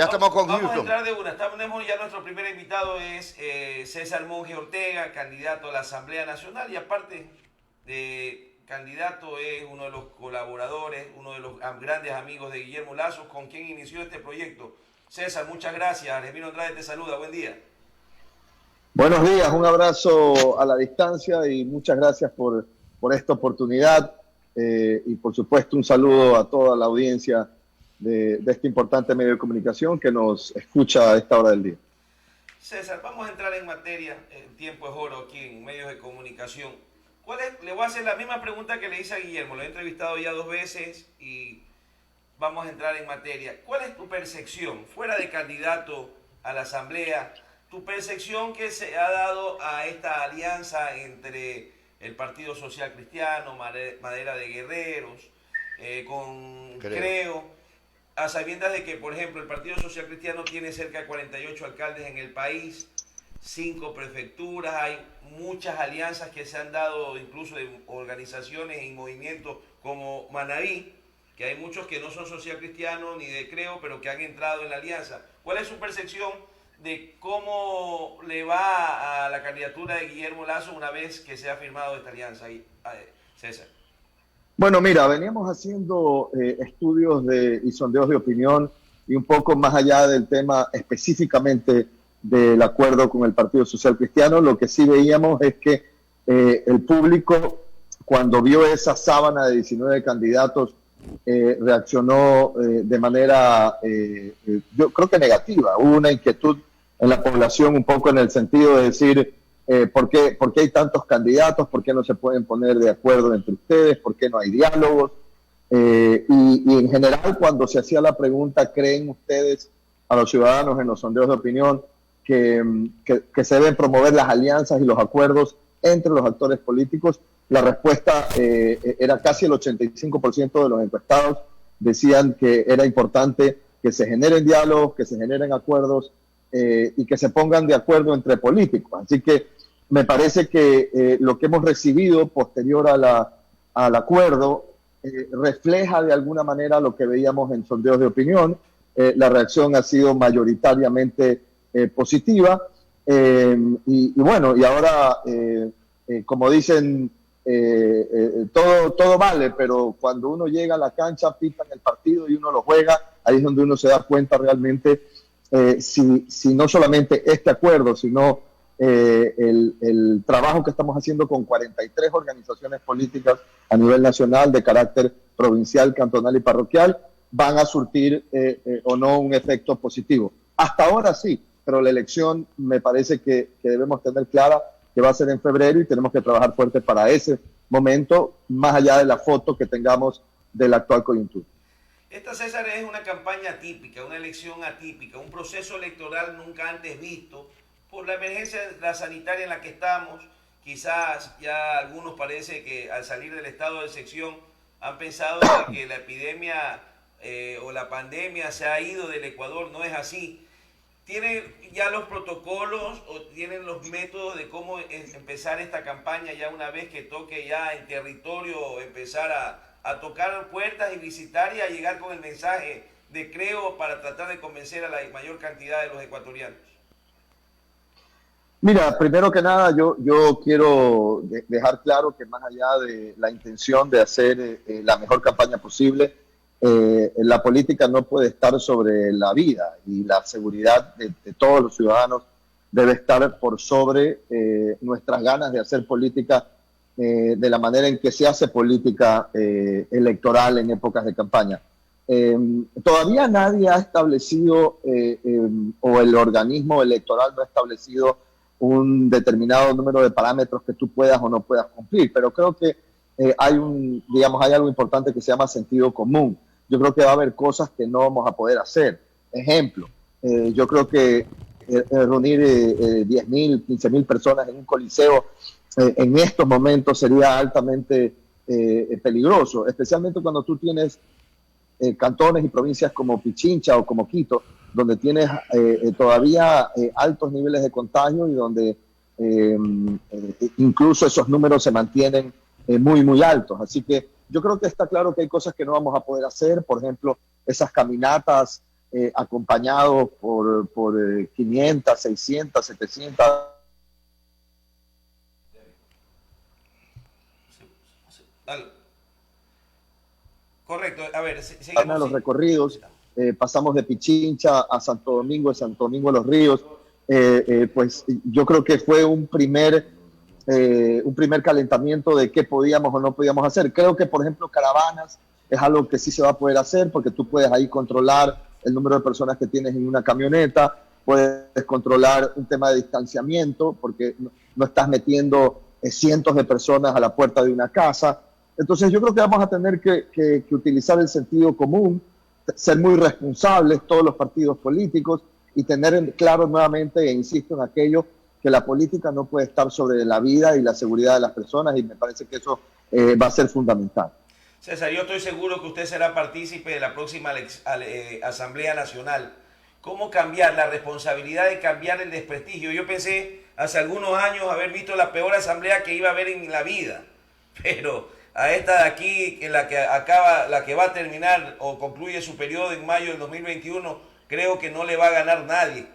Ya estamos con Vamos a Houston. entrar de una. Tenemos ya nuestro primer invitado, es César Monge Ortega, candidato a la Asamblea Nacional y aparte de candidato es uno de los colaboradores, uno de los grandes amigos de Guillermo Lazo, con quien inició este proyecto. César, muchas gracias. Argemiro Andrade te saluda. Buen día. Buenos días, un abrazo a la distancia y muchas gracias por esta oportunidad y por supuesto un saludo a toda la audiencia de este importante medio de comunicación que nos escucha a esta hora del día. César, vamos a entrar en materia. El tiempo es oro aquí en medios de comunicación. Le voy a hacer la misma pregunta que le hice a Guillermo. Lo he entrevistado ya 2 veces y vamos a entrar en materia. ¿Cuál es tu percepción, fuera de candidato a la Asamblea, tu percepción que se ha dado a esta alianza entre el Partido Social Cristiano, Madera de Guerreros, con Creo, a sabiendas de que, por ejemplo, el Partido Social Cristiano tiene cerca de 48 alcaldes en el país, 5 prefecturas, hay muchas alianzas que se han dado incluso de organizaciones y movimientos como Manaví, que hay muchos que no son social cristianos ni de Creo, pero que han entrado en la alianza? ¿Cuál es su percepción de cómo le va a la candidatura de Guillermo Lazo una vez que se ha firmado esta alianza ahí, César? Bueno, mira, veníamos haciendo estudios y sondeos de opinión y un poco más allá del tema específicamente del acuerdo con el Partido Social Cristiano, lo que sí veíamos es que el público, cuando vio esa sábana de 19 candidatos, reaccionó de manera, yo creo que negativa. Hubo una inquietud en la población un poco en el sentido de decir, ¿por qué hay tantos candidatos? ¿Por qué no se pueden poner de acuerdo entre ustedes? ¿Por qué no hay diálogos? Y en general, cuando se hacía la pregunta, ¿creen ustedes a los ciudadanos en los sondeos de opinión que se deben promover las alianzas y los acuerdos entre los actores políticos? La respuesta era casi el 85% de los encuestados decían que era importante que se generen diálogos, que se generen acuerdos y que se pongan de acuerdo entre políticos. Así que me parece que lo que hemos recibido posterior al acuerdo refleja de alguna manera lo que veíamos en sondeos de opinión. La reacción ha sido mayoritariamente positiva y bueno, y ahora como dicen, todo vale, pero cuando uno llega a la cancha, pitan el partido y uno lo juega, ahí es donde uno se da cuenta realmente si no solamente este acuerdo, sino el trabajo que estamos haciendo con 43 organizaciones políticas a nivel nacional de carácter provincial, cantonal y parroquial, van a surtir o no un efecto positivo. Hasta ahora sí, pero la elección me parece que debemos tener clara que va a ser en febrero y tenemos que trabajar fuerte para ese momento, más allá de la foto que tengamos de la actual coyuntura. Esta, César, es una campaña atípica, una elección atípica, un proceso electoral nunca antes visto por la emergencia sanitaria en la que estamos. Quizás ya algunos parece que al salir del estado de excepción han pensado de que la epidemia o la pandemia se ha ido del Ecuador. No es así. ¿Tienen ya los protocolos o tienen los métodos de cómo empezar esta campaña ya una vez que toque ya en territorio empezar a tocar puertas y visitar y a llegar con el mensaje de Creo para tratar de convencer a la mayor cantidad de los ecuatorianos? Mira, primero que nada, yo quiero dejar claro que más allá de la intención de hacer la mejor campaña posible, la política no puede estar sobre la vida y la seguridad de todos los ciudadanos debe estar por sobre nuestras ganas de hacer política de la manera en que se hace política electoral en épocas de campaña. Todavía nadie ha establecido o el organismo electoral no ha establecido un determinado número de parámetros que tú puedas o no puedas cumplir, pero creo que hay algo importante que se llama sentido común. Yo creo que va a haber cosas que no vamos a poder hacer. Ejemplo, yo creo que reunir 10.000, 15.000 personas en un coliseo en estos momentos sería altamente peligroso, especialmente cuando tú tienes cantones y provincias como Pichincha o como Quito, donde tienes todavía altos niveles de contagio y donde incluso esos números se mantienen muy altos. Así que yo creo que está claro que hay cosas que no vamos a poder hacer, por ejemplo, esas caminatas acompañados por 500, 600, 700. Correcto, a ver, seguimos. Los recorridos, pasamos de Pichincha a Santo Domingo, de Santo Domingo a Los Ríos, pues yo creo que fue un primer calentamiento de qué podíamos o no podíamos hacer. Creo que, por ejemplo, caravanas es algo que sí se va a poder hacer porque tú puedes ahí controlar el número de personas que tienes en una camioneta, puedes controlar un tema de distanciamiento porque no estás metiendo cientos de personas a la puerta de una casa. Entonces yo creo que vamos a tener que utilizar el sentido común, ser muy responsables todos los partidos políticos y tener claro nuevamente, e insisto en aquello, que la política no puede estar sobre la vida y la seguridad de las personas, y me parece que eso va a ser fundamental. César, yo estoy seguro que usted será partícipe de la próxima Asamblea Nacional. ¿Cómo cambiar la responsabilidad de cambiar el desprestigio? Yo pensé hace algunos años haber visto la peor asamblea que iba a haber en la vida, pero a esta de aquí, la que va a terminar o concluye su periodo en mayo del 2021, creo que no le va a ganar nadie.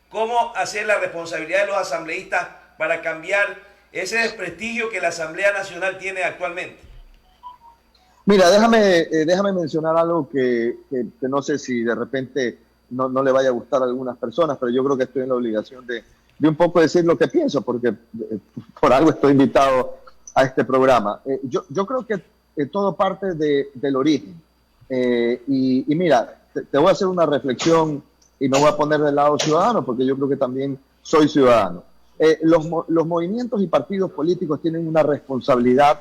¿Cómo hacer la responsabilidad de los asambleístas para cambiar ese desprestigio que la Asamblea Nacional tiene actualmente? Mira, déjame mencionar algo que no sé si de repente no le vaya a gustar a algunas personas, pero yo creo que estoy en la obligación de un poco decir lo que pienso, porque por algo estoy invitado a este programa. Yo creo que todo parte del origen. Y mira, te voy a hacer una reflexión y me voy a poner del lado ciudadano, porque yo creo que también soy ciudadano. Los movimientos y partidos políticos tienen una responsabilidad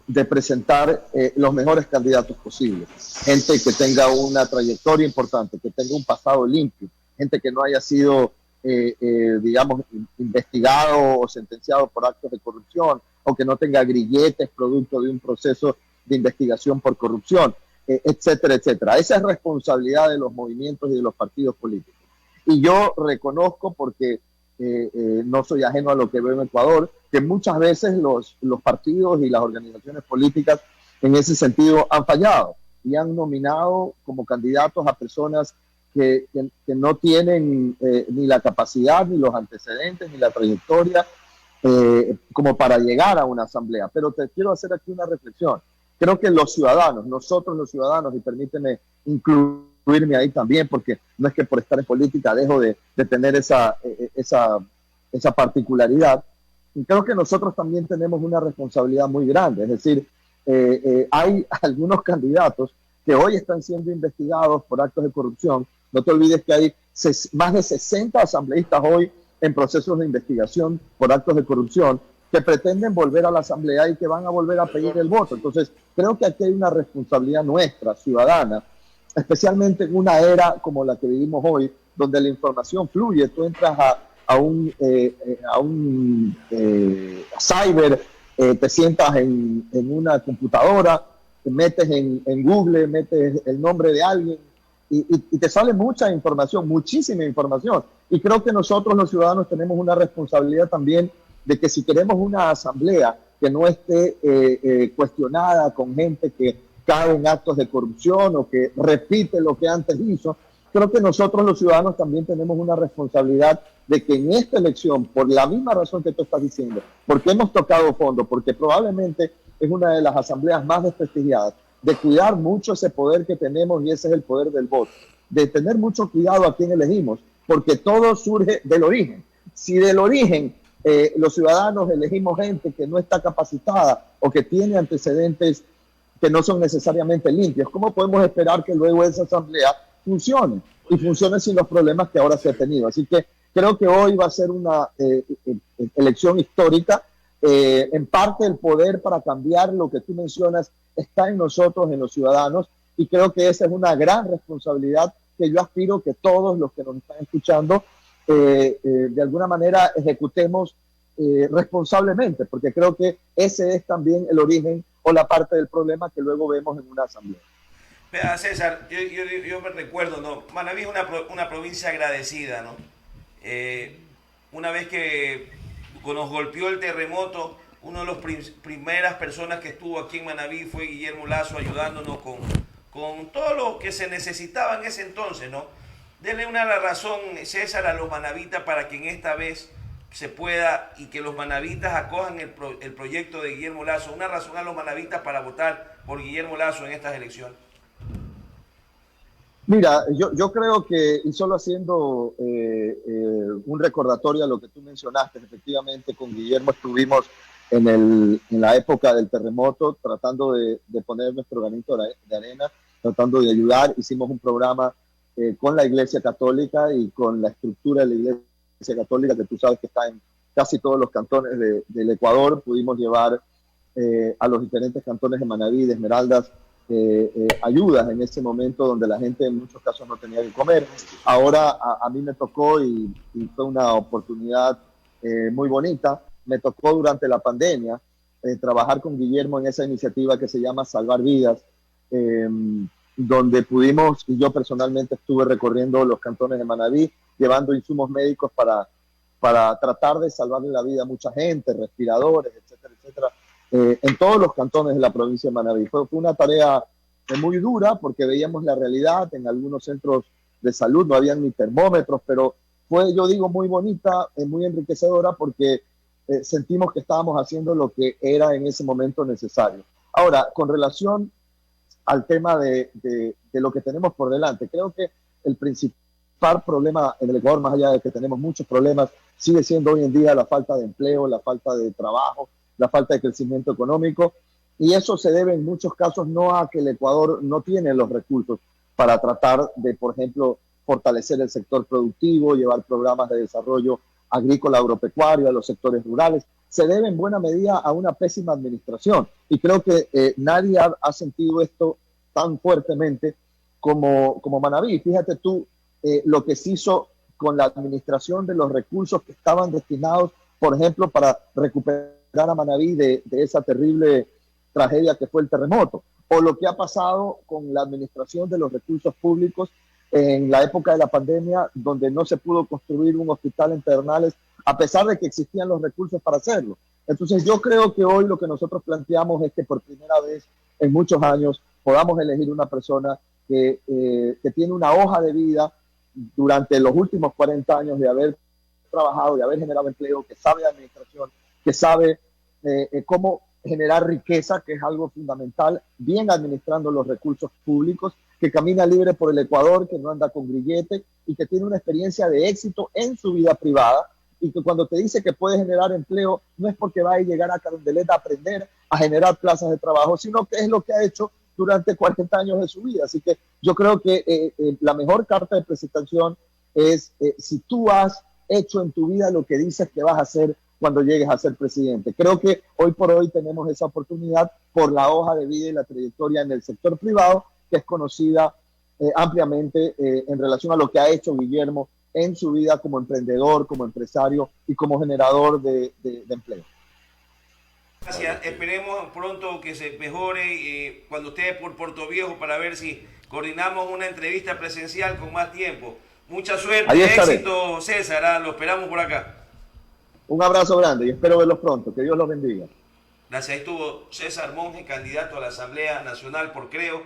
de presentar los mejores candidatos posibles. Gente que tenga una trayectoria importante, que tenga un pasado limpio, gente que no haya sido, digamos, investigado o sentenciado por actos de corrupción, o que no tenga grilletes producto de un proceso de investigación por corrupción, etcétera, etcétera. Esa es responsabilidad de los movimientos y de los partidos políticos. Y yo reconozco, porque no soy ajeno a lo que veo en Ecuador, que muchas veces los partidos y las organizaciones políticas en ese sentido han fallado y han nominado como candidatos a personas que no tienen ni la capacidad, ni los antecedentes, ni la trayectoria como para llegar a una asamblea. Pero te quiero hacer aquí una reflexión. Creo que los ciudadanos, nosotros los ciudadanos, y permíteme incluirme ahí también, porque no es que por estar en política dejo de tener esa particularidad, y creo que nosotros también tenemos una responsabilidad muy grande. Es decir, hay algunos candidatos que hoy están siendo investigados por actos de corrupción. No te olvides que hay más de 60 asambleístas hoy en procesos de investigación por actos de corrupción que pretenden volver a la asamblea y que van a volver a pedir el voto. Entonces, creo que aquí hay una responsabilidad nuestra, ciudadana, especialmente en una era como la que vivimos hoy, donde la información fluye. Tú entras a un cyber, te sientas en una computadora, te metes en Google, metes el nombre de alguien y te sale mucha información, muchísima información. Y creo que nosotros los ciudadanos tenemos una responsabilidad también de que si queremos una asamblea que no esté cuestionada con gente que cae en actos de corrupción o que repite lo que antes hizo, creo que nosotros los ciudadanos también tenemos una responsabilidad de que en esta elección, por la misma razón que tú estás diciendo, porque hemos tocado fondo, porque probablemente es una de las asambleas más desprestigiadas, de cuidar mucho ese poder que tenemos, y ese es el poder del voto, de tener mucho cuidado a quién elegimos, porque todo surge del origen. Si del origen los ciudadanos elegimos gente que no está capacitada o que tiene antecedentes que no son necesariamente limpios, ¿cómo podemos esperar que luego esa asamblea funcione? Y funcione sin los problemas que ahora se ha tenido. Así que creo que hoy va a ser una elección histórica. En parte el poder para cambiar lo que tú mencionas está en nosotros, en los ciudadanos, y creo que esa es una gran responsabilidad que yo aspiro que todos los que nos están escuchando de alguna manera ejecutemos responsablemente, porque creo que ese es también el origen o la parte del problema que luego vemos en una asamblea. Vea, César, yo me recuerdo, ¿no? Manabí es una provincia agradecida, ¿no? Una vez que nos golpeó el terremoto, una de las primeras personas que estuvo aquí en Manabí fue Guillermo Lazo, ayudándonos con todo lo que se necesitaba en ese entonces, ¿no? Dele una razón, César, a los manavitas para que en esta vez se pueda y que los manavitas acojan el proyecto de Guillermo Lasso. Una razón a los manavitas para votar por Guillermo Lasso en estas elecciones. Mira, yo creo que, y solo haciendo un recordatorio a lo que tú mencionaste, efectivamente con Guillermo estuvimos en la época del terremoto tratando de poner nuestro granito de arena, tratando de ayudar. Hicimos un programa con la Iglesia Católica y con la estructura de la Iglesia Católica, que tú sabes que está en casi todos los cantones del Ecuador. Pudimos llevar a los diferentes cantones de Manabí, de Esmeraldas, ayudas en ese momento donde la gente en muchos casos no tenía que comer. Ahora a mí me tocó y fue una oportunidad muy bonita. Me tocó durante la pandemia trabajar con Guillermo en esa iniciativa que se llama Salvar Vidas, donde pudimos, y yo personalmente estuve recorriendo los cantones de Manabí, llevando insumos médicos para tratar de salvarle la vida a mucha gente, respiradores, etcétera, etcétera, en todos los cantones de la provincia de Manabí. Fue una tarea muy dura porque veíamos la realidad. En algunos centros de salud no habían ni termómetros, pero fue, yo digo, muy bonita, muy enriquecedora porque sentimos que estábamos haciendo lo que era en ese momento necesario. Ahora, con relación al tema de lo que tenemos por delante, creo que el principal problema en el Ecuador, más allá de que tenemos muchos problemas, sigue siendo hoy en día la falta de empleo, la falta de trabajo, la falta de crecimiento económico, y eso se debe en muchos casos no a que el Ecuador no tiene los recursos para tratar de, por ejemplo, fortalecer el sector productivo, llevar programas de desarrollo agrícola, agropecuario a los sectores rurales. Se debe en buena medida a una pésima administración, y creo que nadie ha sentido esto tan fuertemente como Manabí. Fíjate tú lo que se hizo con la administración de los recursos que estaban destinados, por ejemplo, para recuperar a Manabí de esa terrible tragedia que fue el terremoto, o lo que ha pasado con la administración de los recursos públicos en la época de la pandemia, donde no se pudo construir un hospital en Pedernales, a pesar de que existían los recursos para hacerlo. Entonces yo creo que hoy lo que nosotros planteamos es que por primera vez en muchos años podamos elegir una persona que tiene una hoja de vida durante los últimos 40 años de haber trabajado, de haber generado empleo, que sabe de administración, que sabe cómo generar riqueza, que es algo fundamental, bien administrando los recursos públicos, que camina libre por el Ecuador, que no anda con grillete y que tiene una experiencia de éxito en su vida privada, y que cuando te dice que puede generar empleo, no es porque va a llegar a Carondelet a aprender a generar plazas de trabajo, sino que es lo que ha hecho durante 40 años de su vida. Así que yo creo que la mejor carta de presentación es si tú has hecho en tu vida lo que dices que vas a hacer cuando llegues a ser presidente. Creo que hoy por hoy tenemos esa oportunidad por la hoja de vida y la trayectoria en el sector privado, que es conocida ampliamente en relación a lo que ha hecho Guillermo en su vida como emprendedor, como empresario y como generador de empleo. Gracias, esperemos pronto que se mejore cuando esté por Puerto Viejo para ver si coordinamos una entrevista presencial con más tiempo. Mucha suerte, éxito, César, lo esperamos por acá. Un abrazo grande y espero verlos pronto. Que Dios los bendiga. Gracias. Ahí estuvo César Monge, candidato a la Asamblea Nacional por Creo.